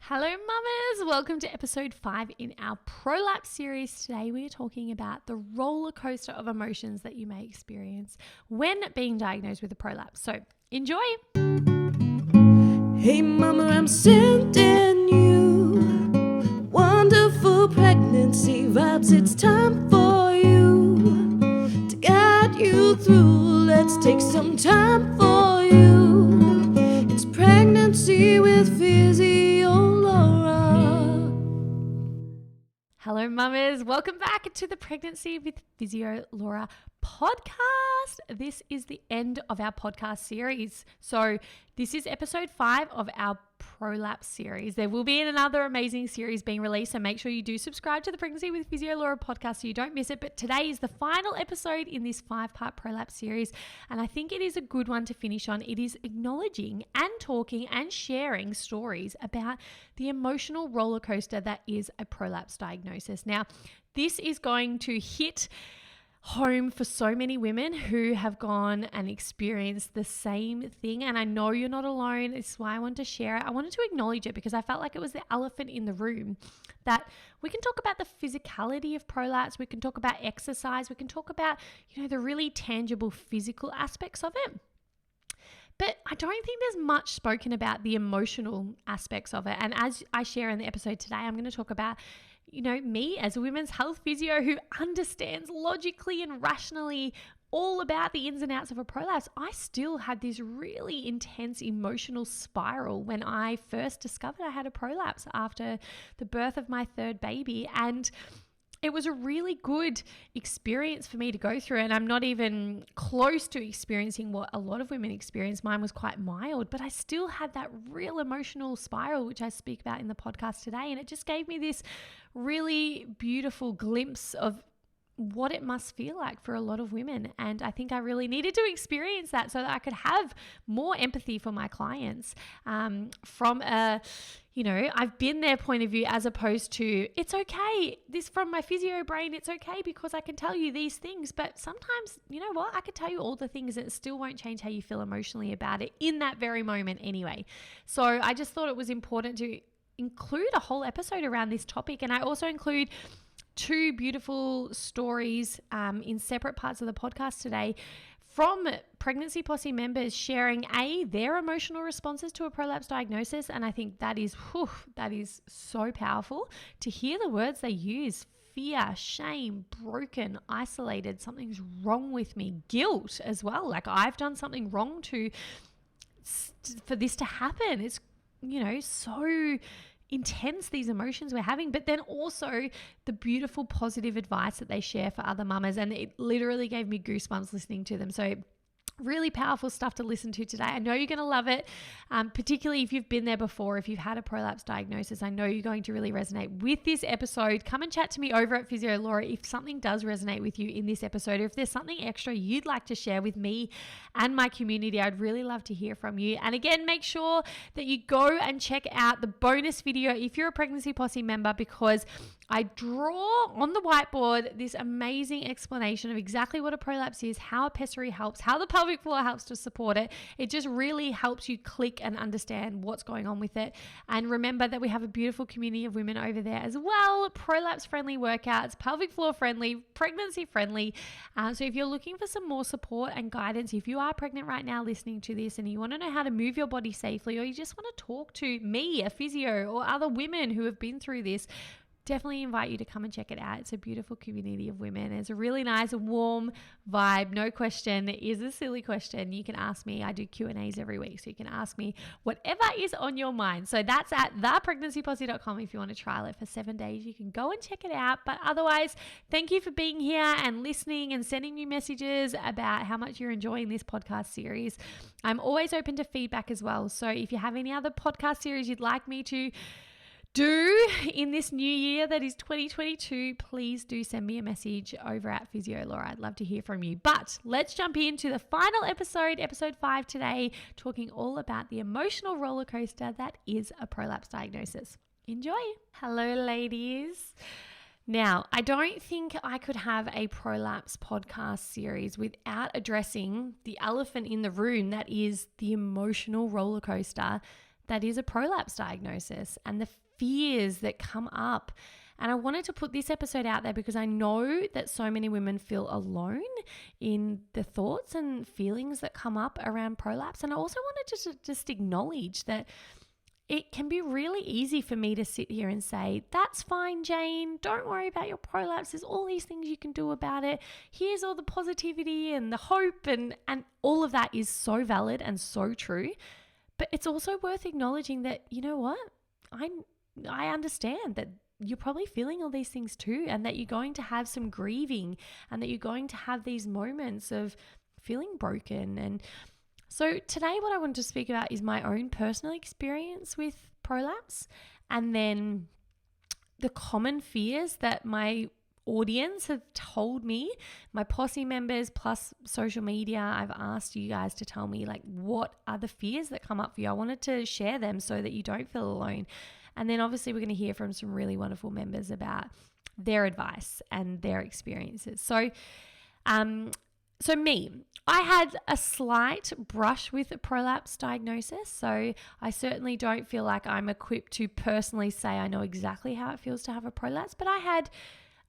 Hello mamas, welcome to episode 5 in our Prolapse series. Today we are talking about the roller coaster of emotions that you may experience when being diagnosed with a prolapse. So enjoy! Hey mama, I'm sending you wonderful pregnancy vibes. It's time for you to guide you through. Let's take some time for you. It's pregnancy with Physio Laura. Hello mamas, welcome back to the Pregnancy with Physio Laura podcast. This is the end of our podcast series. So this is episode 5 of our Prolapse series. There will be another amazing series being released, so make sure you do subscribe to the Pregnancy with Physio Laura podcast so you don't miss it. But today is the final episode in this 5-part Prolapse series, and I think it is a good one to finish on. It is acknowledging and talking and sharing stories about the emotional roller coaster that is a prolapse diagnosis. Now, this is going to hit home for so many women who have gone and experienced the same thing. And I know you're not alone. It's why I wanted to share it. I wanted to acknowledge it because I felt like it was the elephant in the room, that we can talk about the physicality of prolapse. We can talk about exercise. We can talk about, the really tangible physical aspects of it. But I don't think there's much spoken about the emotional aspects of it. And as I share in the episode today, I'm going to talk about me as a women's health physio who understands logically and rationally all about the ins and outs of a prolapse. I still had this really intense emotional spiral when I first discovered I had a prolapse after the birth of my third baby. And it was a really good experience for me to go through, and I'm not even close to experiencing what a lot of women experience. Mine was quite mild, but I still had that real emotional spiral, which I speak about in the podcast today, and it just gave me this really beautiful glimpse of what it must feel like for a lot of women. And I think I really needed to experience that so that I could have more empathy for my clients from a I've been their point of view, as opposed to, it's okay. This from my physio brain, it's okay because I can tell you these things. But sometimes, you know what? I could tell you all the things and it still won't change how you feel emotionally about it in that very moment anyway. So I just thought it was important to include a whole episode around this topic. And I also include 2 beautiful stories in separate parts of the podcast today from Pregnancy Posse members sharing their emotional responses to a prolapse diagnosis. And I think that is so powerful to hear the words they use: fear, shame, broken, isolated, something's wrong with me, guilt as well. Like, I've done something wrong for this to happen. It's, so intense, these emotions we're having, but then also the beautiful positive advice that they share for other mamas. And it literally gave me goosebumps listening to them. So really powerful stuff to listen to today. I know you're going to love it, particularly if you've been there before. If you've had a prolapse diagnosis, I know you're going to really resonate with this episode. Come and chat to me over at Physio Laura if something does resonate with you in this episode, or if there's something extra you'd like to share with me and my community. I'd really love to hear from you. And again, make sure that you go and check out the bonus video if you're a Pregnancy Posse member, because I draw on the whiteboard this amazing explanation of exactly what a prolapse is, how a pessary helps, how the pelvic floor helps to support it. It just really helps you click and understand what's going on with it. And remember that we have a beautiful community of women over there as well. Prolapse friendly workouts, pelvic floor friendly, pregnancy friendly. So if you're looking for some more support and guidance, if you are pregnant right now listening to this and you want to know how to move your body safely, or you just want to talk to me, a physio, or other women who have been through this, definitely invite you to come and check it out. It's a beautiful community of women. It's a really nice, warm vibe. No question is a silly question. You can ask me. I do Q&As every week, so you can ask me whatever is on your mind. So that's at thepregnancyposse.com. If you want to trial it for 7 days, you can go and check it out. But otherwise, thank you for being here and listening and sending me messages about how much you're enjoying this podcast series. I'm always open to feedback as well. So if you have any other podcast series you'd like me to do in this new year that is 2022, please do send me a message over at Physio Laura. I'd love to hear from you. But let's jump into the final episode 5 today, talking all about the emotional roller coaster that is a prolapse diagnosis. Enjoy. Hello, ladies. Now, I don't think I could have a prolapse podcast series without addressing the elephant in the room that is the emotional roller coaster that is a prolapse diagnosis and the fears that come up. And I wanted to put this episode out there because I know that so many women feel alone in the thoughts and feelings that come up around prolapse. And I also wanted to just acknowledge that it can be really easy for me to sit here and say, that's fine, Jane. Don't worry about your prolapse. There's all these things you can do about it. Here's all the positivity and the hope, and all of that is so valid and so true. But it's also worth acknowledging that, you know what? I understand that you're probably feeling all these things too, and that you're going to have some grieving, and that you're going to have these moments of feeling broken. And so today what I want to speak about is my own personal experience with prolapse, and then the common fears that my audience have told me, my Posse members plus social media. I've asked you guys to tell me, like, what are the fears that come up for you? I wanted to share them so that you don't feel alone. And then obviously we're going to hear from some really wonderful members about their advice and their experiences. So me, I had a slight brush with a prolapse diagnosis. So I certainly don't feel like I'm equipped to personally say I know exactly how it feels to have a prolapse, but I had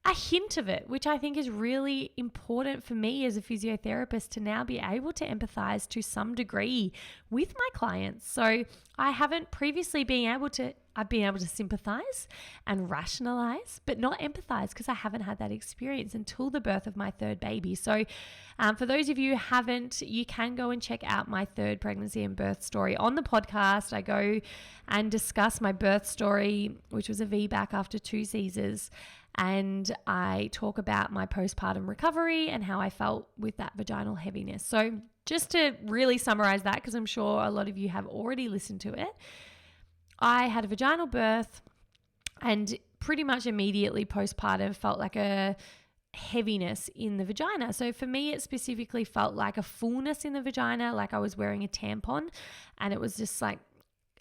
a hint of it, which I think is really important for me as a physiotherapist to now be able to empathize to some degree with my clients. So I haven't previously I've been able to sympathize and rationalize, but not empathize, because I haven't had that experience until the birth of my third baby. So for those of you who haven't, you can go and check out my third pregnancy and birth story on the podcast. I go and discuss my birth story, which was a VBAC after 2 Caesars. And I talk about my postpartum recovery and how I felt with that vaginal heaviness. So just to really summarize that, because I'm sure a lot of you have already listened to it, I had a vaginal birth and pretty much immediately postpartum felt like a heaviness in the vagina. So for me, it specifically felt like a fullness in the vagina, like I was wearing a tampon, and it was just like,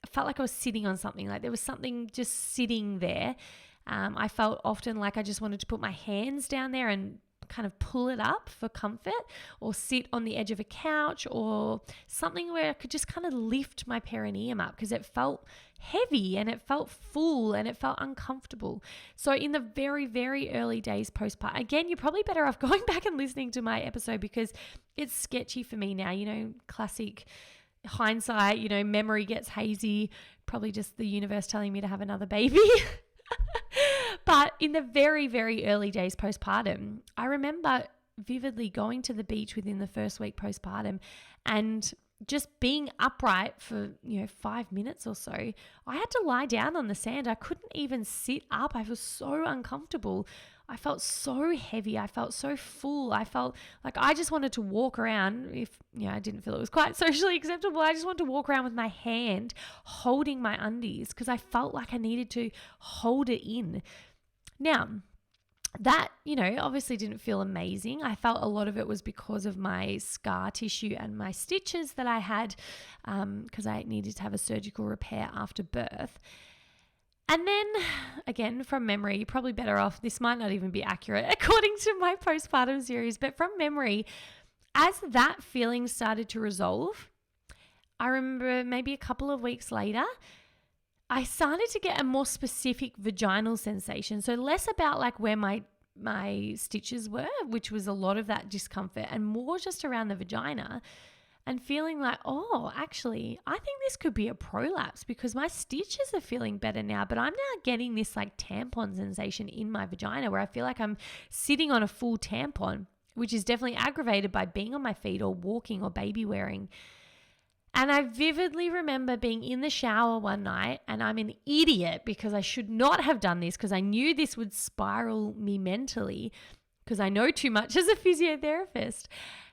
I felt like I was sitting on something, like there was something just sitting there. I felt often like I just wanted to put my hands down there and kind of pull it up for comfort, or sit on the edge of a couch or something where I could just kind of lift my perineum up, because it felt heavy and it felt full and it felt uncomfortable. So in the very, very early days postpartum, again, you're probably better off going back and listening to my episode, because it's sketchy for me now, classic hindsight, memory gets hazy, probably just the universe telling me to have another baby. But in the very, very early days postpartum, I remember vividly going to the beach within the first week postpartum and just being upright for 5 minutes or so. I had to lie down on the sand. I couldn't even sit up. I was so uncomfortable. I felt so heavy. I felt so full. I felt like I just wanted to walk around. If I didn't feel it was quite socially acceptable, I just wanted to walk around with my hand holding my undies, because I felt like I needed to hold it in. Now, that, obviously didn't feel amazing. I felt a lot of it was because of my scar tissue and my stitches that I had, because I needed to have a surgical repair after birth. And then, again, from memory, you're probably better off, this might not even be accurate according to my postpartum series, but from memory, as that feeling started to resolve, I remember maybe a couple of weeks later, I started to get a more specific vaginal sensation. So less about like where my stitches were, which was a lot of that discomfort, and more just around the vagina, and feeling like, oh, actually, I think this could be a prolapse, because my stitches are feeling better now, but I'm now getting this like tampon sensation in my vagina where I feel like I'm sitting on a full tampon, which is definitely aggravated by being on my feet or walking or baby wearing. And I vividly remember being in the shower one night, and I'm an idiot because I should not have done this, because I knew this would spiral me mentally, because I know too much as a physiotherapist.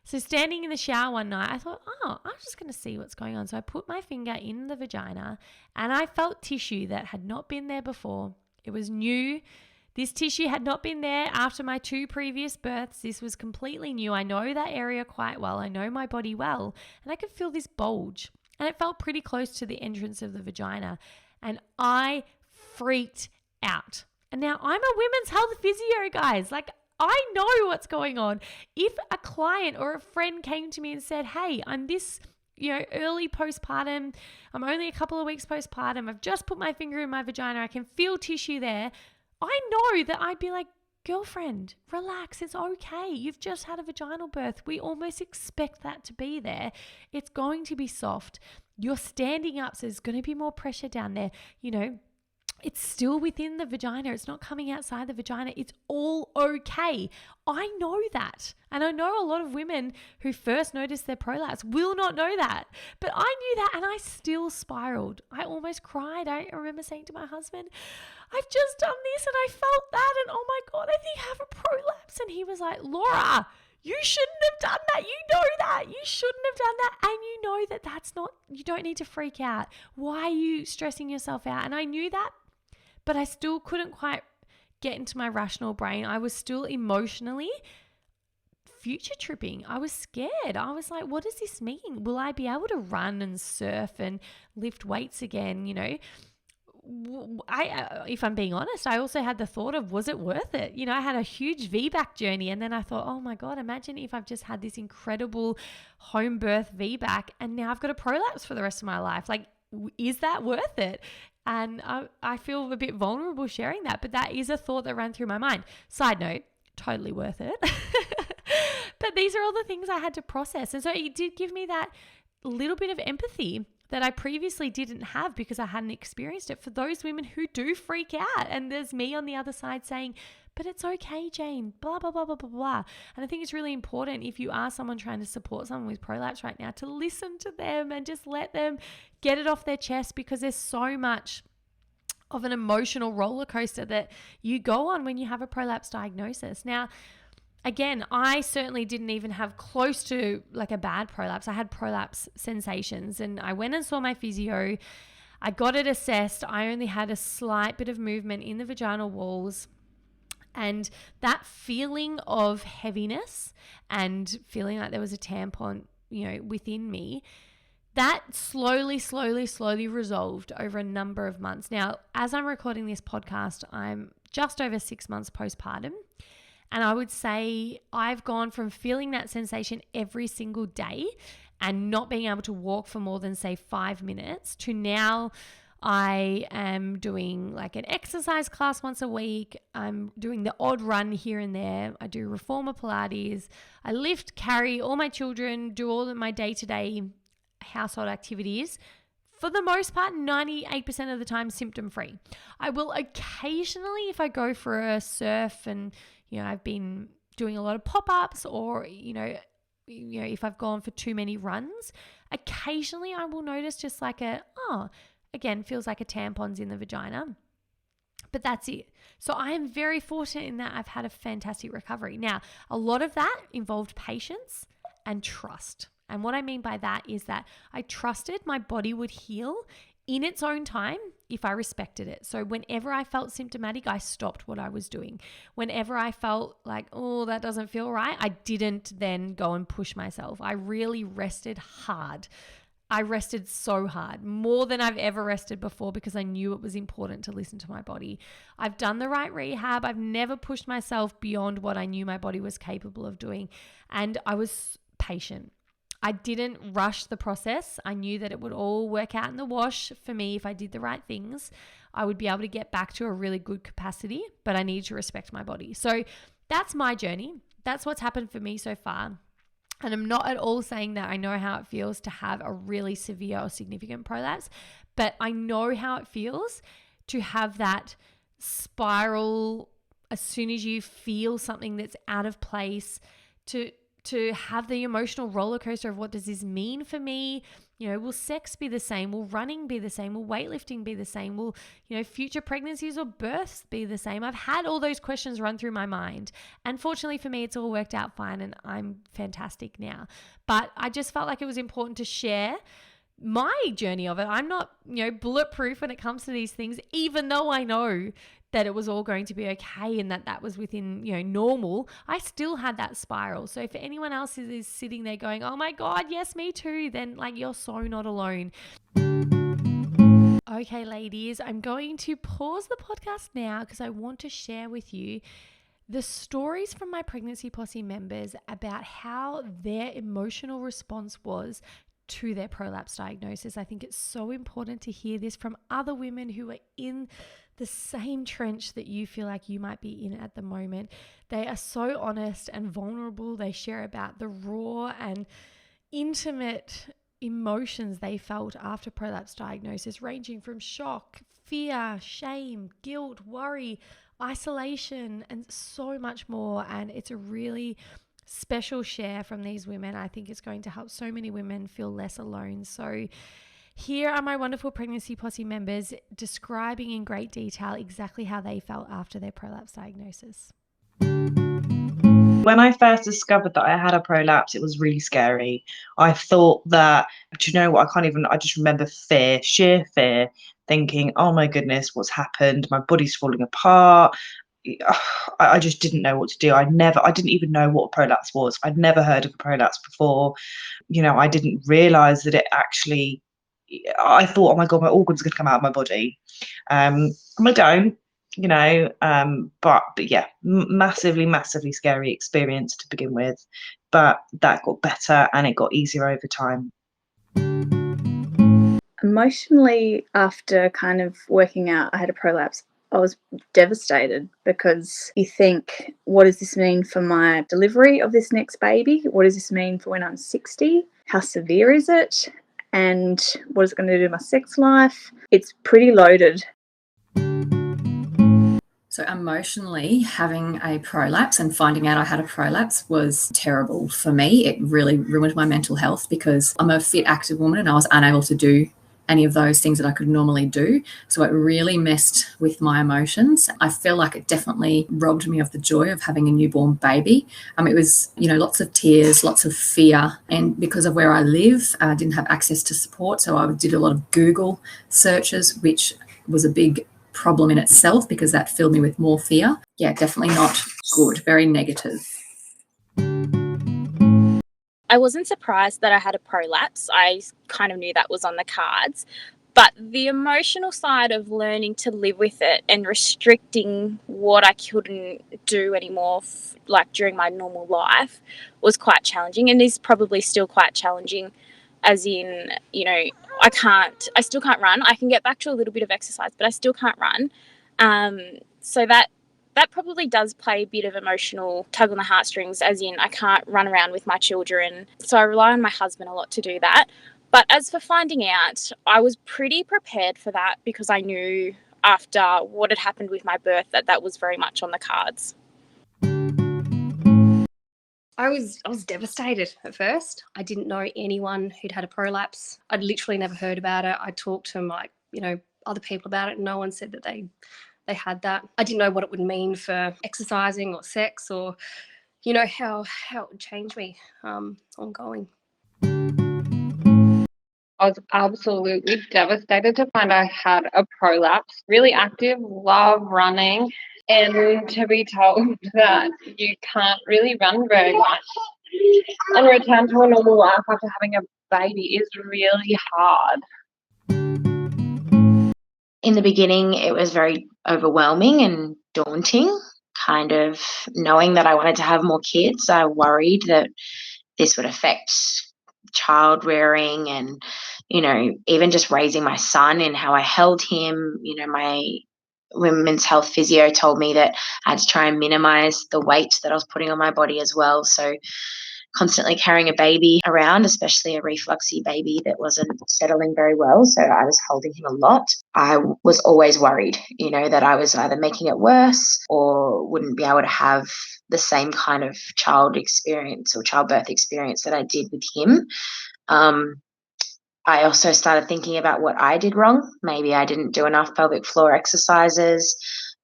So standing in the shower one night, I thought, I'm just going to see what's going on. So I put my finger in the vagina and I felt tissue that had not been there before. It was new. This tissue had not been there after my 2 previous births. This was completely new. I know that area quite well. I know my body well. And I could feel this bulge. And it felt pretty close to the entrance of the vagina. And I freaked out. And now I'm a women's health physio, guys. Like, I know what's going on. If a client or a friend came to me and said, hey, I'm this, early postpartum. I'm only a couple of weeks postpartum. I've just put my finger in my vagina. I can feel tissue there. I know that I'd be like, girlfriend, relax. It's okay. You've just had a vaginal birth. We almost expect that to be there. It's going to be soft. You're standing up, so there's going to be more pressure down there. It's still within the vagina. It's not coming outside the vagina. It's all okay. I know that. And I know a lot of women who first notice their prolapse will not know that. But I knew that and I still spiraled. I almost cried. I remember saying to my husband, I've just done this and I felt that. And oh my God, I think I have a prolapse. And he was like, Laura, you shouldn't have done that. You know that. You shouldn't have done that. And you know that that's not, you don't need to freak out. Why are you stressing yourself out? And I knew that. But I still couldn't quite get into my rational brain. I was still emotionally future tripping. I was scared. I was like, what does this mean? Will I be able to run and surf and lift weights again? If I'm being honest, I also had the thought of, was it worth it? I had a huge VBAC journey, and then I thought, oh my God, imagine if I've just had this incredible home birth VBAC and now I've got a prolapse for the rest of my life. Like, is that worth it? And I feel a bit vulnerable sharing that, but that is a thought that ran through my mind. Side note, totally worth it. But these are all the things I had to process. And so it did give me that little bit of empathy that I previously didn't have because I hadn't experienced it, for those women who do freak out. And there's me on the other side saying, but it's okay, Jane, blah, blah, blah, blah, blah, blah. And I think it's really important, if you are someone trying to support someone with prolapse right now, to listen to them and just let them get it off their chest, because there's so much of an emotional roller coaster that you go on when you have a prolapse diagnosis. Now, again, I certainly didn't even have close to like a bad prolapse. I had prolapse sensations, and I went and saw my physio. I got it assessed. I only had a slight bit of movement in the vaginal walls. And that feeling of heaviness and feeling like there was a tampon, within me, that slowly resolved over a number of months. Now, as I'm recording this podcast, I'm just over 6 months postpartum. And I would say I've gone from feeling that sensation every single day and not being able to walk for more than, say, 5 minutes, to now I am doing like an exercise class once a week. I'm doing the odd run here and there. I do reformer Pilates. I lift, carry all my children, do all of my day-to-day household activities. For the most part, 98% of the time, symptom-free. I will occasionally, if I go for a surf and, I've been doing a lot of pop-ups, or, if I've gone for too many runs, occasionally I will notice just like again, feels like a tampon's in the vagina, but that's it. So I am very fortunate in that I've had a fantastic recovery. Now, a lot of that involved patience and trust. And what I mean by that is that I trusted my body would heal in its own time if I respected it. So whenever I felt symptomatic, I stopped what I was doing. Whenever I felt like, oh, that doesn't feel right, I didn't then go and push myself. I really rested hard. I rested so hard, more than I've ever rested before, because I knew it was important to listen to my body. I've done the right rehab. I've never pushed myself beyond what I knew my body was capable of doing. And I was patient. I didn't rush the process. I knew that it would all work out in the wash for me if I did the right things. I would be able to get back to a really good capacity, but I needed to respect my body. So that's my journey. That's what's happened for me so far. And I'm not at all saying that I know how it feels to have a really severe or significant prolapse, but I know how it feels to have that spiral as soon as you feel something that's out of place, to have the emotional roller coaster of, what does this mean for me? Will sex be the same? Will running be the same? Will weightlifting be the same? Will, future pregnancies or births be the same? I've had all those questions run through my mind. And fortunately for me, it's all worked out fine and I'm fantastic now. But I just felt like it was important to share my journey of it. I'm not, bulletproof when it comes to these things, even though I know that it was all going to be okay and that was within, normal. I still had that spiral. So if anyone else is sitting there going, oh my God, yes, me too, then you're so not alone. Okay, ladies, I'm going to pause the podcast now because I want to share with you the stories from my Pregnancy Posse members about how their emotional response was to their prolapse diagnosis. I think it's so important to hear this from other women who are in the same trench that you feel like you might be in at the moment. They are so honest and vulnerable. They share about the raw and intimate emotions they felt after prolapse diagnosis, ranging from shock, fear, shame, guilt, worry, isolation, and so much more. And it's a really special share from these women. I think it's going to help so many women feel less alone. So here are my wonderful Pregnancy Posse members describing in great detail exactly how they felt after their prolapse diagnosis. When I first discovered that I had a prolapse, it was really scary. I thought that, do you know what? I just remember fear, sheer fear, thinking, oh my goodness, what's happened? My body's falling apart. I just didn't know what to do. I didn't even know what a prolapse was. I'd never heard of a prolapse before. I didn't realize that it actually, I thought, oh my God, my organs are going to come out of my body. And I don't, but yeah, massively scary experience to begin with. But that got better and it got easier over time. Emotionally, after kind of working out I had a prolapse, I was devastated because you think, what does this mean for my delivery of this next baby? What does this mean for when I'm 60? How severe is it? And what is it going to do to my sex life? It's pretty loaded. So emotionally, having a prolapse and finding out I had a prolapse was terrible for me. It really ruined my mental health because I'm a fit, active woman and I was unable to do any of those things that I could normally do. So it really messed with my emotions. I feel like it definitely robbed me of the joy of having a newborn baby. It was, lots of tears, lots of fear. And because of where I live, I didn't have access to support. So I did a lot of Google searches, which was a big problem in itself because that filled me with more fear. Yeah, definitely not good, very negative. I wasn't surprised that I had a prolapse. I kind of knew that was on the cards. But the emotional side of learning to live with it and restricting what I couldn't do anymore, like during my normal life, was quite challenging and is probably still quite challenging, as in, I still can't run. I can get back to a little bit of exercise, but I still can't run. So that probably does play a bit of emotional tug on the heartstrings, as in I can't run around with my children. So I rely on my husband a lot to do that. But as for finding out, I was pretty prepared for that because I knew after what had happened with my birth that was very much on the cards. I was devastated at first. I didn't know anyone who'd had a prolapse. I'd literally never heard about it. I talked to other people about it and no one said that they had that. I didn't know what it would mean for exercising or sex or, how it would change me ongoing. I was absolutely devastated to find I had a prolapse. Really active, love running, and to be told that you can't really run very much and return to a normal life after having a baby is really hard. In the beginning, it was very overwhelming and daunting, kind of knowing that I wanted to have more kids. I worried that this would affect child rearing and, even just raising my son and how I held him. My women's health physio told me that I had to try and minimize the weight that I was putting on my body as well. So constantly carrying a baby around, especially a refluxy baby that wasn't settling very well. So I was holding him a lot. I was always worried, that I was either making it worse or wouldn't be able to have the same kind of child experience or childbirth experience that I did with him. I also started thinking about what I did wrong. Maybe I didn't do enough pelvic floor exercises.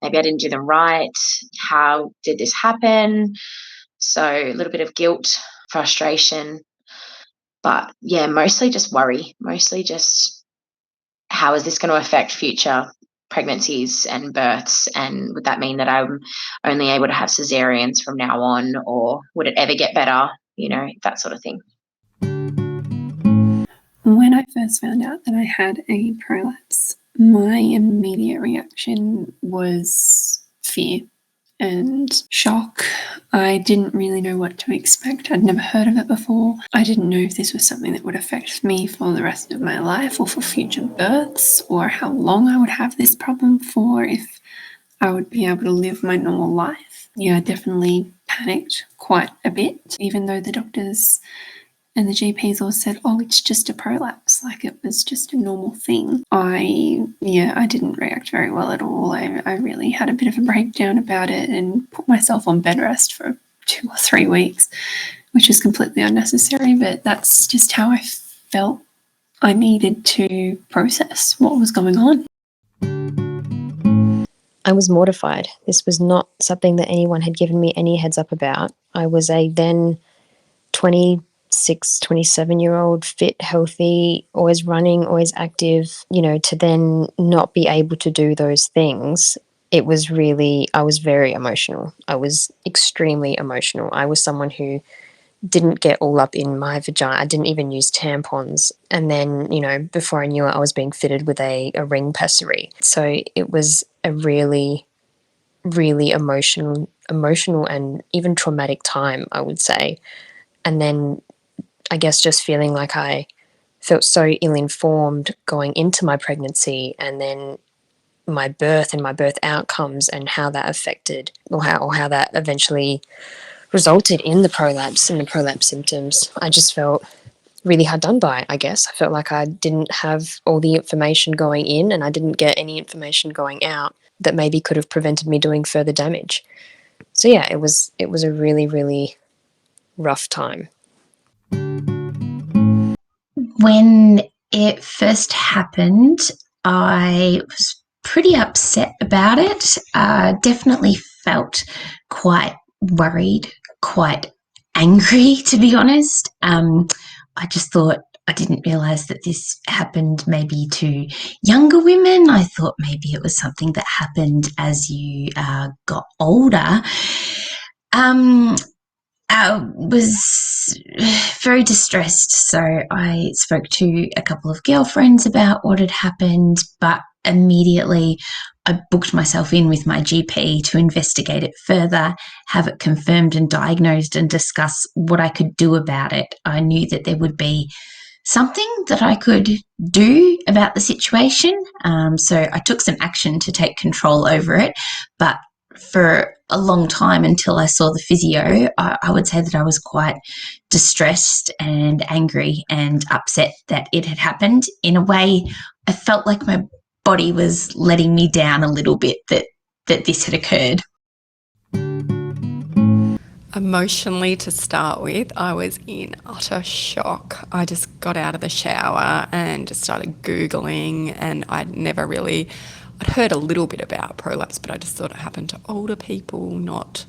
Maybe I didn't do them right. How did this happen? So a little bit of guilt, frustration, but yeah, mostly just worry, mostly just how is this going to affect future pregnancies and births, and would that mean that I'm only able to have cesareans from now on, or would it ever get better, that sort of thing. When I first found out that I had a prolapse, my immediate reaction was fear. and shock. I didn't really know what to expect. I'd never heard of it before. I didn't know if this was something that would affect me for the rest of my life or for future births, or how long I would have this problem for, if I would be able to live my normal life. Yeah, I definitely panicked quite a bit, even though the doctors and the GPs all said, oh, it's just a prolapse, like it was just a normal thing. I didn't react very well at all. I really had a bit of a breakdown about it and put myself on bed rest for 2 or 3 weeks, which is completely unnecessary, but that's just how I felt. I needed to process what was going on. I was mortified. This was not something that anyone had given me any heads up about. I was a then 26, 27-year-old, fit, healthy, always running, always active, to then not be able to do those things. I was very emotional. I was extremely emotional. I was someone who didn't get all up in my vagina. I didn't even use tampons. And then, before I knew it, I was being fitted with a ring pessary. So it was a really, really emotional and even traumatic time, I would say. And then I guess just feeling like I felt so ill-informed going into my pregnancy, and then my birth and my birth outcomes and how that affected, or how that eventually resulted in the prolapse and the prolapse symptoms. I just felt really hard done by, I guess. I felt like I didn't have all the information going in, and I didn't get any information going out that maybe could have prevented me doing further damage. So yeah, it was a really, really rough time. When it first happened, I was pretty upset about it. Definitely felt quite worried, quite angry, to be honest. I just thought, I didn't realise that this happened maybe to younger women. I thought maybe it was something that happened as you got older. I was very distressed, so I spoke to a couple of girlfriends about what had happened, but immediately I booked myself in with my GP to investigate it further, have it confirmed and diagnosed, and discuss what I could do about it. I knew that there would be something that I could do about the situation, so I took some action to take control over it, but for a long time until I saw the physio, I would say that I was quite distressed and angry and upset that it had happened. In a way, I felt like my body was letting me down a little bit that this had occurred. Emotionally, to start with, I was in utter shock. I just got out of the shower and just started Googling, and I'd heard a little bit about prolapse, but I just thought it happened to older people, not,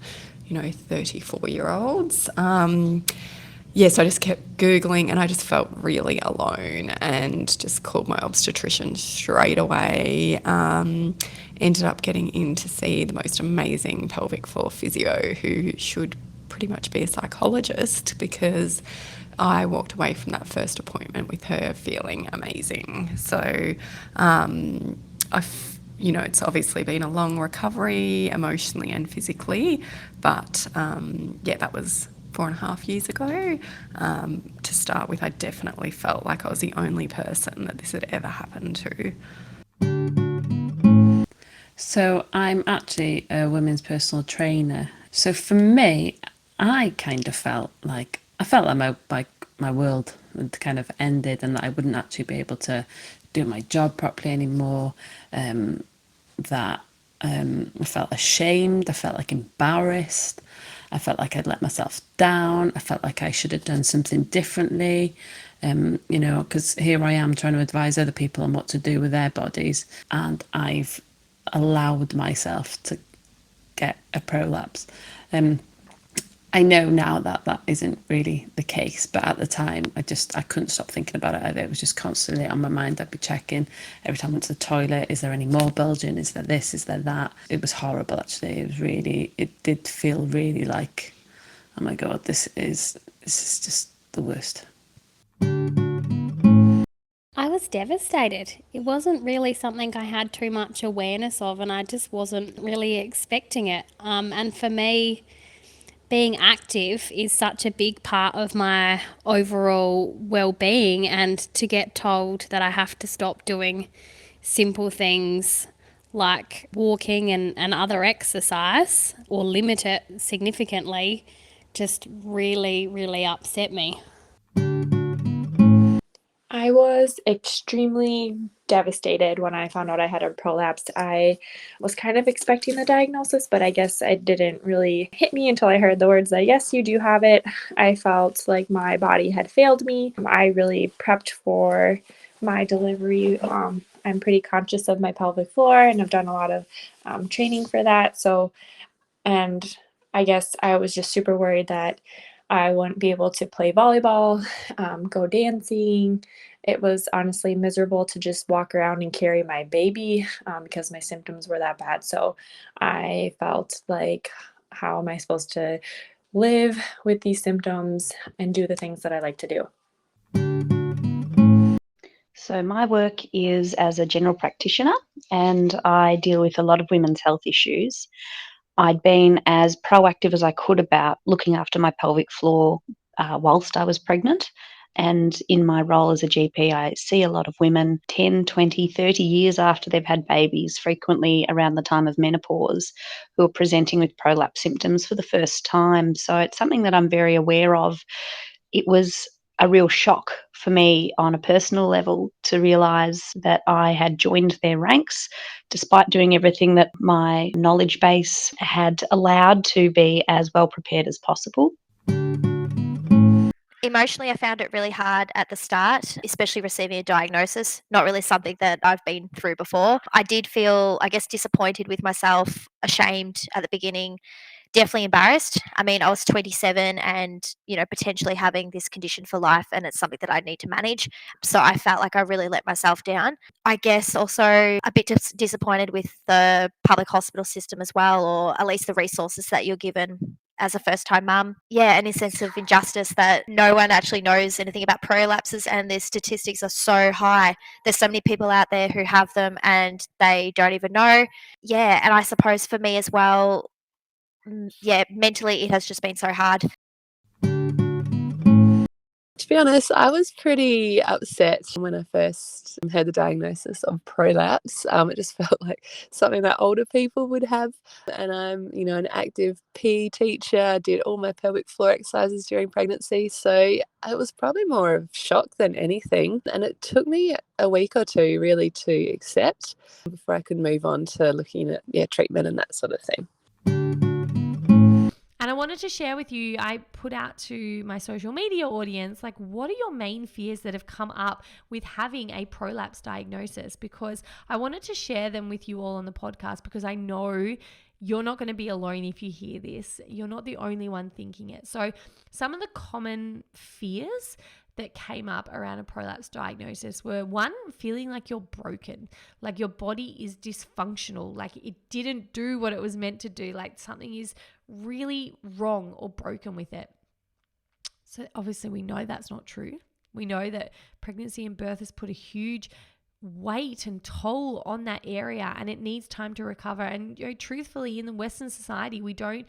34-year-olds. So I just kept Googling, and I just felt really alone, and just called my obstetrician straight away. Ended up getting in to see the most amazing pelvic floor physio, who should pretty much be a psychologist, because I walked away from that first appointment with her feeling amazing. So it's obviously been a long recovery emotionally and physically, but that was 4.5 years ago. To start with, I definitely felt like I was the only person that this had ever happened to. So I'm actually a women's personal trainer. So for me, I kind of felt like my world had kind of ended, and that I wouldn't actually be able to do my job properly anymore. I felt ashamed. I felt like embarrassed. I felt like I'd let myself down. I felt like I should have done something differently. Because here I am trying to advise other people on what to do with their bodies, and I've allowed myself to get a prolapse. I know now that that isn't really the case, but at the time I couldn't stop thinking about it either. It was just constantly on my mind. I'd be checking every time I went to the toilet, is there any more bulging, is there this, is there that? It was horrible, actually. It did feel really like, oh my god, this is just the worst. I was devastated. It wasn't really something I had too much awareness of, and I just wasn't really expecting it. And for me, being active is such a big part of my overall well-being, and to get told that I have to stop doing simple things like walking and other exercise or limit it significantly just really, really upset me. I was extremely devastated when I found out I had a prolapse. I was kind of expecting the diagnosis, but I guess it didn't really hit me until I heard the words that, yes, you do have it. I felt like my body had failed me. I really prepped for my delivery. I'm pretty conscious of my pelvic floor, and I've done a lot of training for that. And I guess I was just super worried that I wouldn't be able to play volleyball, go dancing. It was honestly miserable to just walk around and carry my baby because my symptoms were that bad. So I felt like, how am I supposed to live with these symptoms and do the things that I like to do? So, my work is as a general practitioner, and I deal with a lot of women's health issues. I'd been as proactive as I could about looking after my pelvic floor whilst I was pregnant. And in my role as a GP, I see a lot of women 10, 20, 30 years after they've had babies, frequently around the time of menopause, who are presenting with prolapse symptoms for the first time. So it's something that I'm very aware of. It was a real shock for me on a personal level to realise that I had joined their ranks, despite doing everything that my knowledge base had allowed to be as well prepared as possible. Emotionally, I found it really hard at the start, especially receiving a diagnosis, not really something that I've been through before. I did feel, I guess, disappointed with myself, ashamed at the beginning, definitely embarrassed. I mean, I was 27 and, potentially having this condition for life, and it's something that I need to manage. So I felt like I really let myself down. I guess also a bit disappointed with the public hospital system as well, or at least the resources that you're given as a first time mum. Yeah, and a sense of injustice that no one actually knows anything about prolapses, and their statistics are so high. There's so many people out there who have them and they don't even know. Yeah, and I suppose for me as well, mentally it has just been so hard. To be honest, I was pretty upset when I first heard the diagnosis of prolapse. It just felt like something that older people would have. And I'm, an active PE teacher. I did all my pelvic floor exercises during pregnancy. So it was probably more of shock than anything. And it took me a week or two really to accept before I could move on to looking at treatment and that sort of thing. And I wanted to share with you, I put out to my social media audience, like, what are your main fears that have come up with having a prolapse diagnosis? Because I wanted to share them with you all on the podcast, because I know you're not going to be alone if you hear this. You're not the only one thinking it. So some of the common fears that came up around a prolapse diagnosis were, one, feeling like you're broken, like your body is dysfunctional, like it didn't do what it was meant to do, like something is really wrong or broken with it. So obviously we know that's not true. We know that pregnancy and birth has put a huge weight and toll on that area, and it needs time to recover. And truthfully, in the Western society, we don't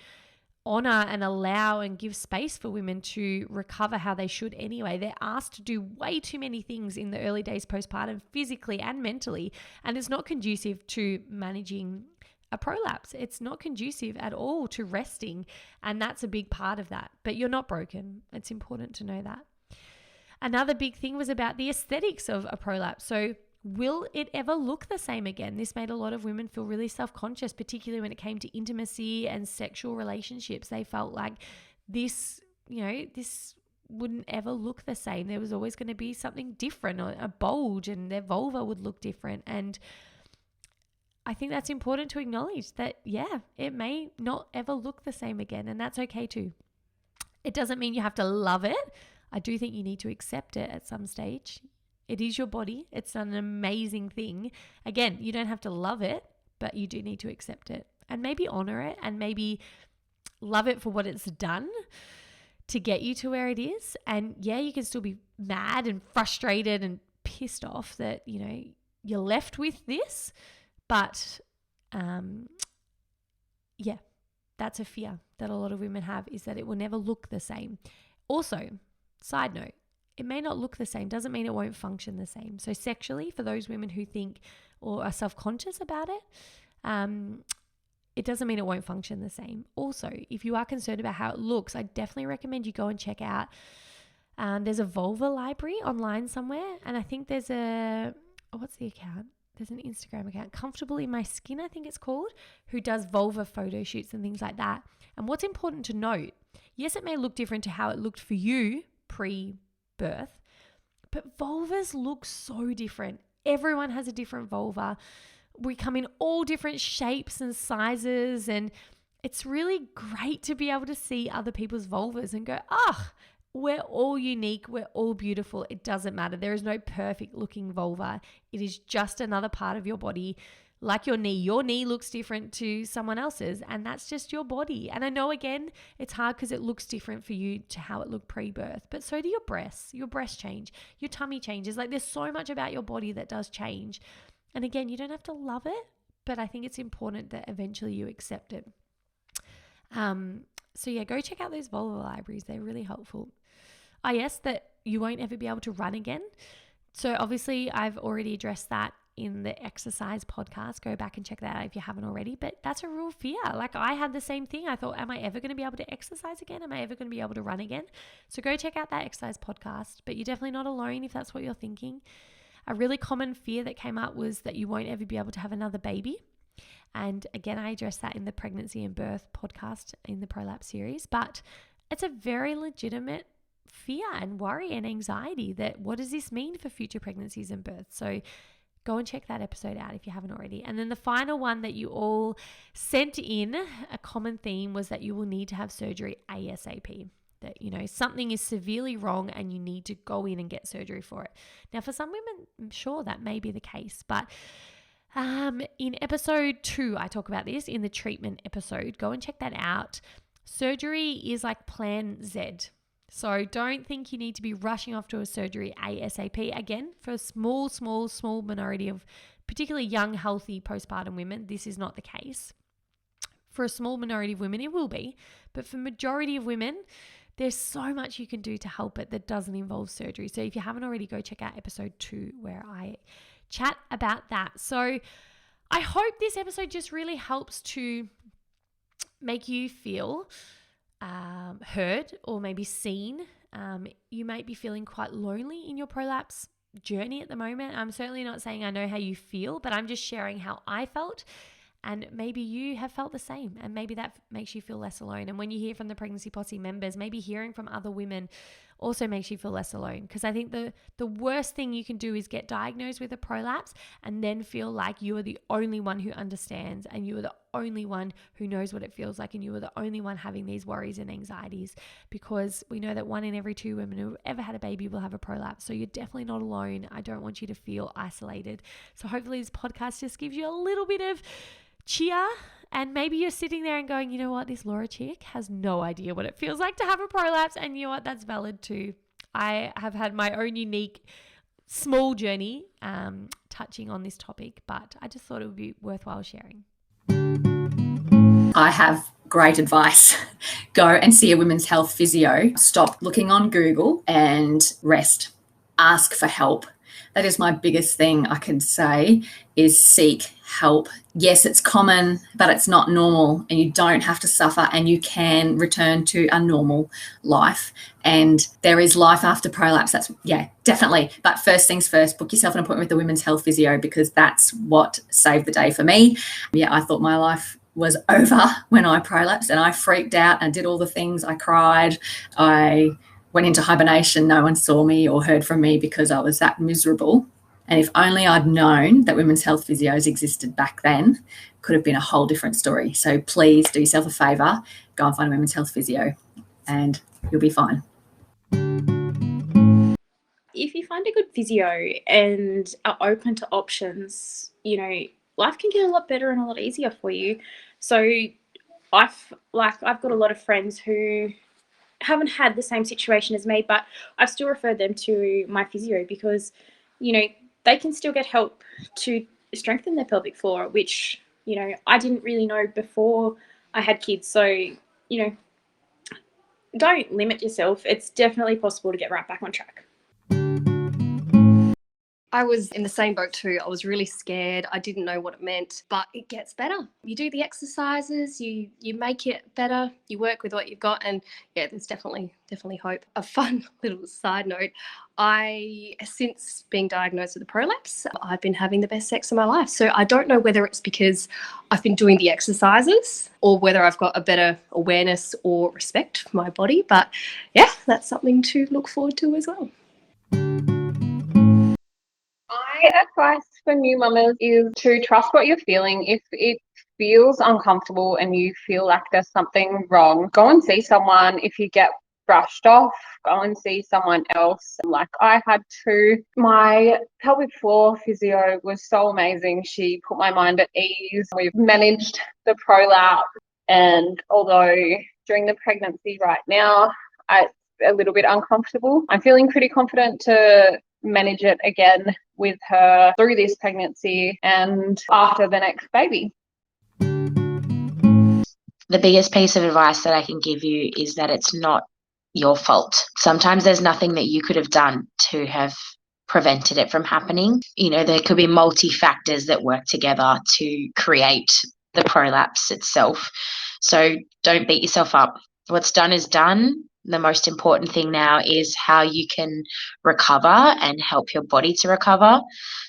honor and allow and give space for women to recover how they should anyway. They're asked to do way too many things in the early days postpartum, physically and mentally, and it's not conducive to managing a prolapse. It's not conducive at all to resting, and that's a big part of that. But you're not broken. It's important to know that. Another big thing was about the aesthetics of a prolapse. So will it ever look the same again? This made a lot of women feel really self-conscious, particularly when it came to intimacy and sexual relationships. They felt like this wouldn't ever look the same. There was always going to be something different, or a bulge, and their vulva would look different. And I think that's important to acknowledge that, it may not ever look the same again, and that's okay too. It doesn't mean you have to love it. I do think you need to accept it at some stage. It is your body. It's an amazing thing. Again, you don't have to love it, but you do need to accept it and maybe honor it, and maybe love it for what it's done to get you to where it is. And you can still be mad and frustrated and pissed off that, you're left with this. But yeah, that's a fear that a lot of women have, is that it will never look the same. Also, side note, it may not look the same, doesn't mean it won't function the same. So sexually, for those women who think or are self-conscious about it, it doesn't mean it won't function the same. Also, if you are concerned about how it looks, I definitely recommend you go and check out, there's a vulva library online somewhere. And I think there's what's the account? There's an Instagram account, Comfortable in My Skin, I think it's called, who does vulva photo shoots and things like that. And what's important to note, yes, it may look different to how it looked for you pre-birth, but vulvas look so different. Everyone has a different vulva. We come in all different shapes and sizes, and it's really great to be able to see other people's vulvas and go, we're all unique, we're all beautiful. It doesn't matter. There is no perfect looking vulva. It is just another part of your body, like your knee. Your knee looks different to someone else's, and that's just your body. And I know, again, it's hard because it looks different for you to how it looked pre-birth, but so do your breasts. Your breasts change, your tummy changes. Like, there's so much about your body that does change. And again, you don't have to love it, but I think it's important that eventually you accept it. So yeah, go check out those vulva libraries. They're really helpful. Yes, that you won't ever be able to run again. So obviously I've already addressed that in the exercise podcast. Go back and check that out if you haven't already. But that's a real fear. Like, I had the same thing. I thought, am I ever going to be able to exercise again? Am I ever going to be able to run again? So go check out that exercise podcast. But you're definitely not alone if that's what you're thinking. A really common fear that came up was that you won't ever be able to have another baby. And again, I addressed that in the pregnancy and birth podcast in the Prolapse series. But it's a very legitimate fear and worry and anxiety that, what does this mean for future pregnancies and births? So go and check that episode out if you haven't already. And then the final one that you all sent in, a common theme, was that you will need to have surgery ASAP. That, something is severely wrong and you need to go in and get surgery for it. Now, for some women, I'm sure that may be the case, but in episode 2, I talk about this in the treatment episode. Go and check that out. Surgery is like plan Z. So don't think you need to be rushing off to a surgery ASAP. Again, for a small minority of particularly young, healthy postpartum women, this is not the case. For a small minority of women, it will be. But for majority of women, there's so much you can do to help it that doesn't involve surgery. So if you haven't already, go check out episode 2 where I chat about that. So I hope this episode just really helps to make you feel heard or maybe seen. You might be feeling quite lonely in your prolapse journey at the moment. I'm certainly not saying I know how you feel, but I'm just sharing how I felt. And maybe you have felt the same, and maybe that makes you feel less alone. And when you hear from the Pregnancy Posse members, maybe hearing from other women also makes you feel less alone. Because I think the worst thing you can do is get diagnosed with a prolapse and then feel like you are the only one who understands, and you are the only one who knows what it feels like, and you are the only one having these worries and anxieties. Because we know that 1 in every 2 women who have ever had a baby will have a prolapse. So you're definitely not alone. I don't want you to feel isolated. So hopefully this podcast just gives you a little bit of cheer, and maybe you're sitting there and going, you know what, this Laura chick has no idea what it feels like to have a prolapse, and you know what, that's valid too. I have had my own unique small journey touching on this topic, but I just thought it would be worthwhile sharing. I have great advice. Go and see a women's health physio. Stop looking on Google and rest. Ask for help. That is my biggest thing I could say, is seek help. Yes, it's common, but it's not normal, and you don't have to suffer, and you can return to a normal life. And there is life after prolapse. That's, definitely. But first things first, book yourself an appointment with the women's health physio, because that's what saved the day for me. I thought my life was over when I prolapsed, and I freaked out and did all the things. I cried. I went into hibernation. No one saw me or heard from me because I was that miserable. And if only I'd known that women's health physios existed back then, could have been a whole different story. So please do yourself a favour, go and find a women's health physio and you'll be fine. If you find a good physio and are open to options, life can get a lot better and a lot easier for you. So I've got a lot of friends who haven't had the same situation as me, but I've still referred them to my physio because they can still get help to strengthen their pelvic floor, which, I didn't really know before I had kids. So, don't limit yourself. It's definitely possible to get right back on track. I was in the same boat too. I was really scared. I didn't know what it meant, but it gets better. You do the exercises, you make it better, you work with what you've got, and yeah, there's definitely hope. A fun little side note, since being diagnosed with a prolapse, I've been having the best sex of my life. So I don't know whether it's because I've been doing the exercises or whether I've got a better awareness or respect for my body, but yeah, that's something to look forward to as well. My advice for new mamas is to trust what you're feeling. If it feels uncomfortable and you feel like there's something wrong, go and see someone. If you get brushed off, go and see someone else like I had to. My pelvic floor physio was so amazing. She put my mind at ease. We've managed the prolapse, and although during the pregnancy right now it's a little bit uncomfortable, I'm feeling pretty confident to manage it again with her through this pregnancy and after the next baby. The biggest piece of advice that I can give you is that it's not your fault. Sometimes there's nothing that you could have done to have prevented it from happening. There could be multi-factors that work together to create the prolapse itself. So don't beat yourself up. What's done is done. The most important thing now is how you can recover and help your body to recover.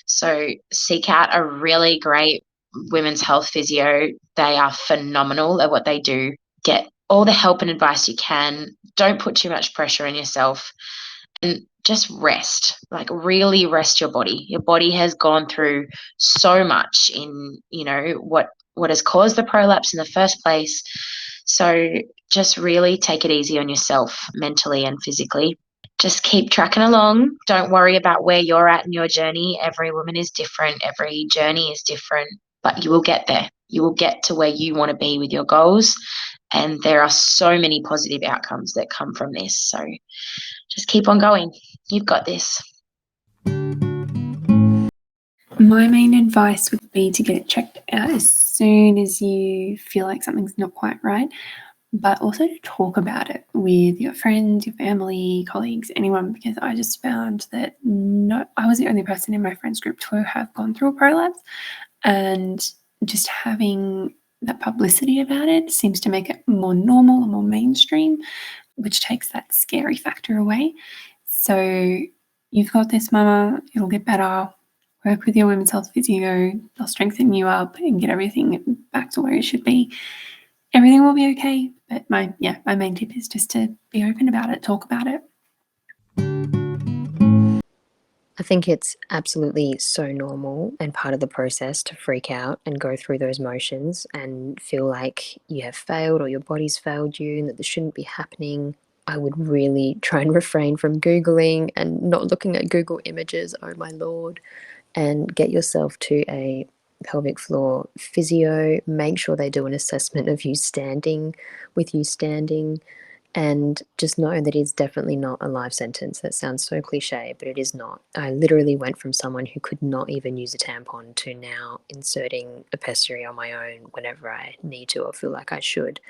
So seek out a really great women's health physio. They are phenomenal at what they do. Get all the help and advice you can. Don't put too much pressure on yourself, and just rest. Like, really rest your body. Your body has gone through so much in, what has caused the prolapse in the first place. So just really take it easy on yourself mentally and physically. Just keep tracking along. Don't worry about where you're at in your journey. Every woman is different. Every journey is different, but you will get there. You will get to where you want to be with your goals. And there are so many positive outcomes that come from this. So just keep on going. You've got this. My main advice would be to get it checked out as soon as you feel like something's not quite right, but also to talk about it with your friends, your family, colleagues, anyone, because I just found that I was the only person in my friends group to have gone through a prolapse, and just having that publicity about it seems to make it more normal and more mainstream, which takes that scary factor away. So you've got this, mama, it'll get better. Work with your women's health physio. They'll strengthen you up and get everything back to where it should be. Everything will be okay. But my main tip is just to be open about it, talk about it. I think it's absolutely so normal and part of the process to freak out and go through those motions and feel like you have failed or your body's failed you and that this shouldn't be happening. I would really try and refrain from Googling and not looking at Google images, oh my lord, and get yourself to a pelvic floor physio. Make sure they do an assessment of you standing, and just know that it's definitely not a life sentence. That sounds so cliche, but it is not. I literally went from someone who could not even use a tampon to now inserting a pessary on my own whenever I need to or feel like I should,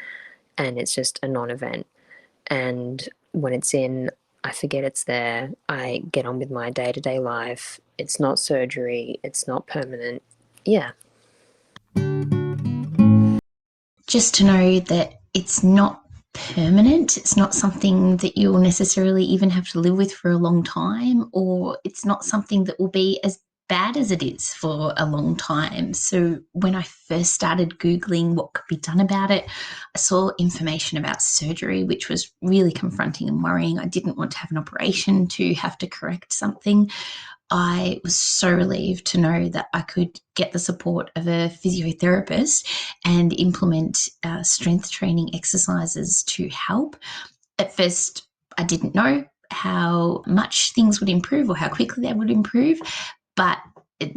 and it's just a non-event. And when it's in, I forget it's there. I get on with my day-to-day life. It's not surgery. It's not permanent. Yeah. Just to know that it's not permanent. It's not something that you'll necessarily even have to live with for a long time, or it's not something that will be as bad as it is for a long time. So when I first started Googling what could be done about it, I saw information about surgery, which was really confronting and worrying. I didn't want to have an operation to have to correct something. I was so relieved to know that I could get the support of a physiotherapist and implement strength training exercises to help. At first, I didn't know how much things would improve or how quickly they would improve, but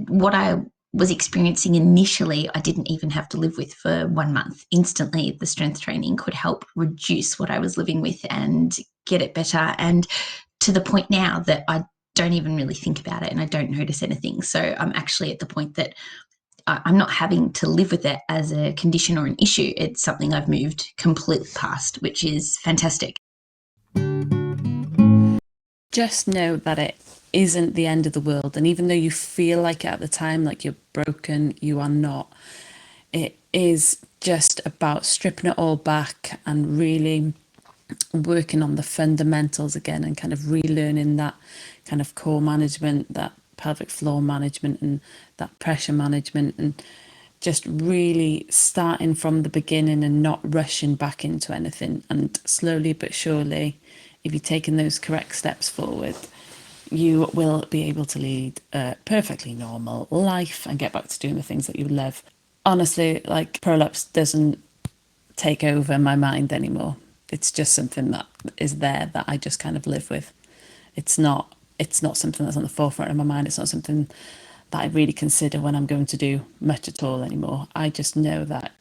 what I was experiencing initially, I didn't even have to live with for 1 month. Instantly, the strength training could help reduce what I was living with and get it better. And to the point now that I don't even really think about it and I don't notice anything. So I'm actually at the point that I'm not having to live with it as a condition or an issue. It's something I've moved completely past, which is fantastic. Just know that it isn't the end of the world. And even though you feel like it at the time, like you're broken, you are not. It is just about stripping it all back and really working on the fundamentals again and kind of relearning that kind of core management, that pelvic floor management and that pressure management, and just really starting from the beginning and not rushing back into anything. And slowly but surely, if you're taking those correct steps forward, you will be able to lead a perfectly normal life and get back to doing the things that you love. Honestly, like, prolapse doesn't take over my mind anymore. It's just something that is there that I just kind of live with. It's not something that's on the forefront of my mind. It's not something that I really consider when I'm going to do much at all anymore. I just know that,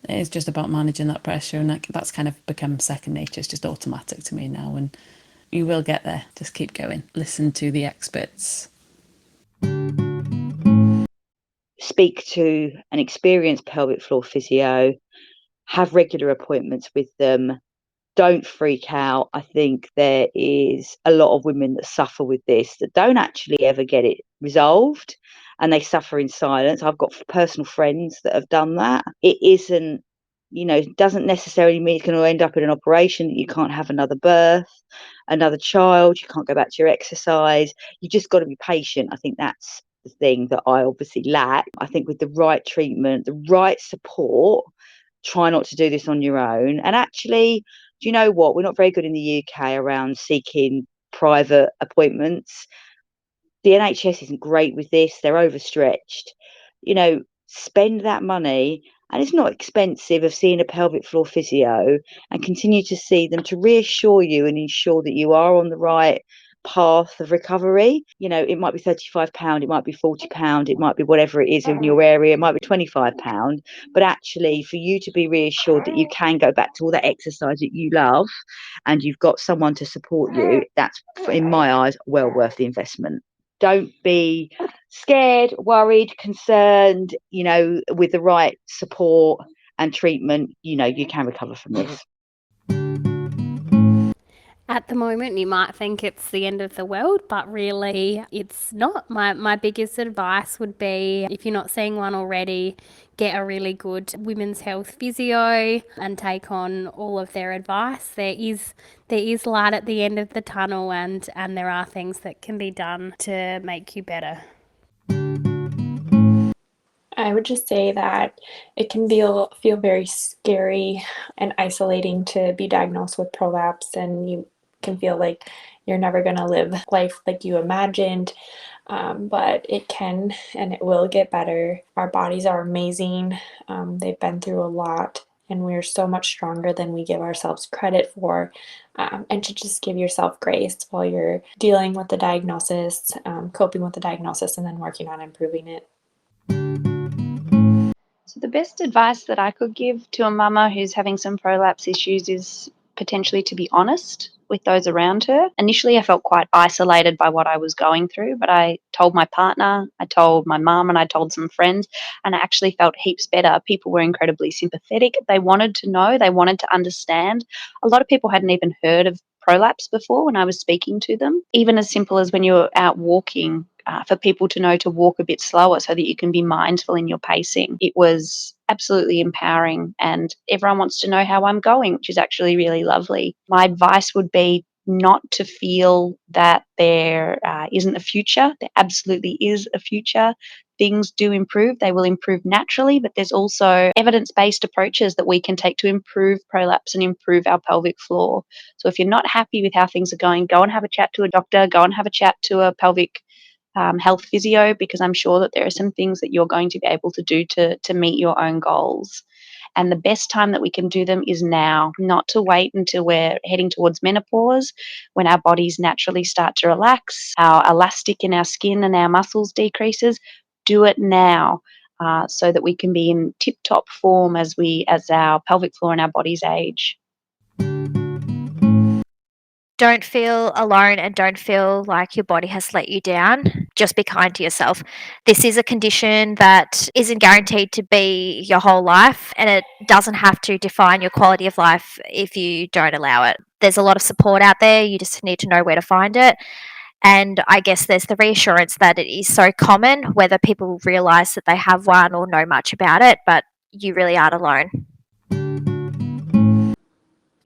it's just about managing that pressure, and that's kind of become second nature. It's just automatic to me now, and you will get there. Just keep going. Listen to the experts. Speak to an experienced pelvic floor physio, have regular appointments with them. Don't freak out. I think there is a lot of women that suffer with this that don't actually ever get it resolved, and they suffer in silence. I've got personal friends that have done that. It isn't, doesn't necessarily mean it's going to end up in an operation, that you can't have another birth, another child, you can't go back to your exercise. You just got to be patient. I think that's the thing that I obviously lack. I think with the right treatment, the right support, try not to do this on your own. And actually, do you know what? We're not very good in the UK around seeking private appointments. The NHS isn't great with this. They're overstretched. Spend that money, and it's not expensive, of seeing a pelvic floor physio, and continue to see them to reassure you and ensure that you are on the right path of recovery. It might be £35, it might be £40, it might be whatever it is in your area, it might be £25, but actually for you to be reassured that you can go back to all that exercise that you love and you've got someone to support you, that's, in my eyes, well worth the investment. Don't be scared, worried, concerned. With the right support and treatment, you can recover from this. At the moment, you might think it's the end of the world, but really it's not. My biggest advice would be, if you're not seeing one already, get a really good women's health physio and take on all of their advice. There is light at the end of the tunnel, and there are things that can be done to make you better. I would just say that it can feel very scary and isolating to be diagnosed with prolapse, and you can feel like you're never going to live life like you imagined, but it can and it will get better. Our bodies are amazing. They've been through a lot, and we're so much stronger than we give ourselves credit for. And to just give yourself grace while you're dealing with the diagnosis, coping with the diagnosis, and then working on improving it. So the best advice that I could give to a mama who's having some prolapse issues is potentially to be honest with those around her. Initially, I felt quite isolated by what I was going through, but I told my partner, I told my mum, and I told some friends, and I actually felt heaps better. People were incredibly sympathetic. They wanted to know, they wanted to understand. A lot of people hadn't even heard of prolapse before when I was speaking to them. Even as simple as when you're out walking, for people to know to walk a bit slower so that you can be mindful in your pacing. It was absolutely empowering, and everyone wants to know how I'm going, which is actually really lovely. My advice would be not to feel that there isn't a future. There absolutely is a future. Things do improve. They will improve naturally, but there's also evidence-based approaches that we can take to improve prolapse and improve our pelvic floor. So if you're not happy with how things are going, go and have a chat to a doctor, go and have a chat to a pelvic health physio, because I'm sure that there are some things that you're going to be able to do to meet your own goals. And the best time that we can do them is now, not to wait until we're heading towards menopause, when our bodies naturally start to relax, our elastic in our skin and our muscles decreases. Do it now, so that we can be in tip-top form as our pelvic floor and our bodies age. Don't feel alone and don't feel like your body has let you down. Just be kind to yourself. This is a condition that isn't guaranteed to be your whole life, and it doesn't have to define your quality of life if you don't allow it. There's a lot of support out there. You just need to know where to find it. And I guess there's the reassurance that it is so common, whether people realize that they have one or know much about it, but you really aren't alone.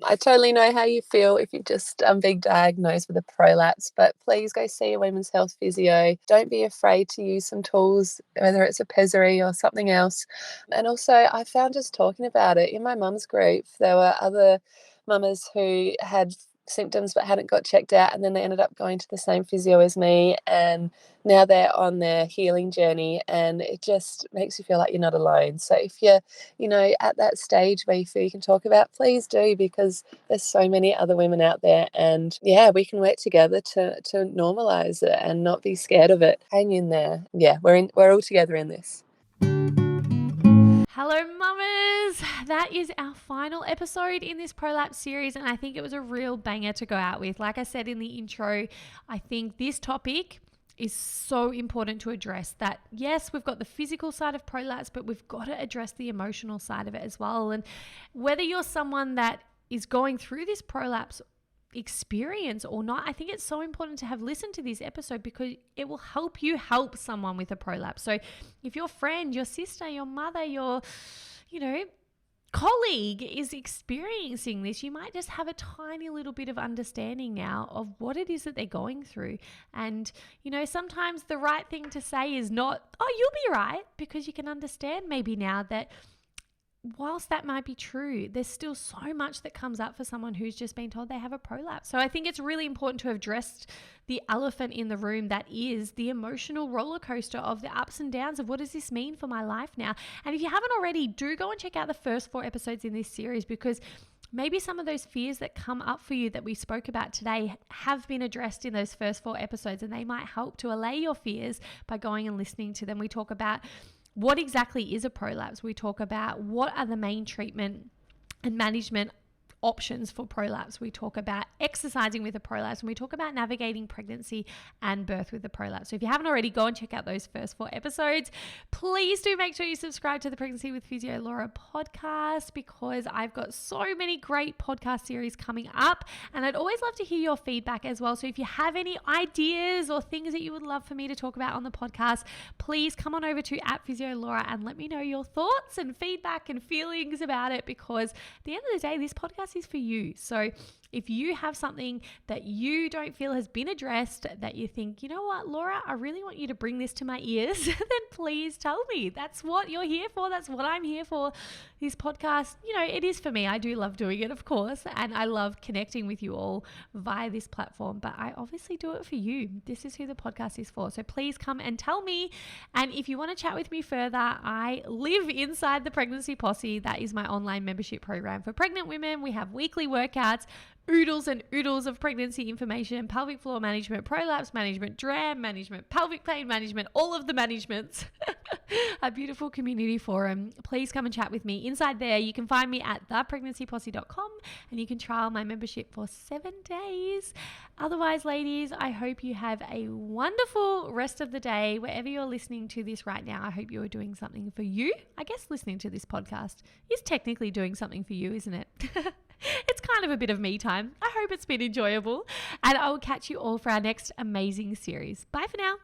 I totally know how you feel if you've just being diagnosed with a prolapse, but please go see a women's health physio. Don't be afraid to use some tools, whether it's a pessary or something else. And also, I found just talking about it in my mum's group, there were other mamas who had symptoms but hadn't got checked out, and then they ended up going to the same physio as me, and now they're on their healing journey, and it just makes you feel like you're not alone. So if you're at that stage where you feel you can talk about, please do, because there's so many other women out there, and yeah, we can work together to normalize it and not be scared of it. Hang in there. Yeah, we're all together in this. Hello, mamas. That is our final episode in this Prolapse series, and I think it was a real banger to go out with. Like I said in the intro, I think this topic is so important to address. That yes, we've got the physical side of prolapse, but we've got to address the emotional side of it as well. And whether you're someone that is going through this prolapse experience or not, I think it's so important to have listened to this episode because it will help you help someone with a prolapse. So if your friend, your sister, your mother, your colleague is experiencing this, you might just have a tiny little bit of understanding now of what it is that they're going through. And sometimes the right thing to say is not, oh, you'll be right, because you can understand maybe now that whilst that might be true, there's still so much that comes up for someone who's just been told they have a prolapse. So I think it's really important to have addressed the elephant in the room, that is the emotional roller coaster of the ups and downs of what does this mean for my life now. And if you haven't already, do go and check out the first 4 episodes in this series, because maybe some of those fears that come up for you that we spoke about today have been addressed in those first 4 episodes, and they might help to allay your fears by going and listening to them. We talk about what exactly is a prolapse. We talk about what are the main treatment and management options for prolapse. We talk about exercising with a prolapse, and we talk about navigating pregnancy and birth with a prolapse. So if you haven't already, go and check out those first 4 episodes. Please do make sure you subscribe to the Pregnancy with Physio Laura podcast, because I've got so many great podcast series coming up, and I'd always love to hear your feedback as well. So if you have any ideas or things that you would love for me to talk about on the podcast, please come on over to @PhysioLaura and let me know your thoughts and feedback and feelings about it, because at the end of the day, this podcast is for you. So if you have something that you don't feel has been addressed, that you think, you know what, Laura, I really want you to bring this to my ears, then please tell me. That's what you're here for. That's what I'm here for. This podcast, it is for me. I do love doing it, of course, and I love connecting with you all via this platform, but I obviously do it for you. This is who the podcast is for. So please come and tell me. And if you want to chat with me further, I live inside the Pregnancy Posse. That is my online membership program for pregnant women. We have weekly workouts, oodles and oodles of pregnancy information, pelvic floor management, prolapse management, DRAM management, pelvic pain management, all of the managements. A beautiful community forum. Please come and chat with me inside there. You can find me at thepregnancyposse.com, and you can trial my membership for 7 days. Otherwise, ladies, I hope you have a wonderful rest of the day wherever you're listening to this right now. I hope you're doing something for you. I guess listening to this podcast is technically doing something for you, isn't it? It's kind of a bit of me time. I hope it's been enjoyable, and I will catch you all for our next amazing series. Bye for now.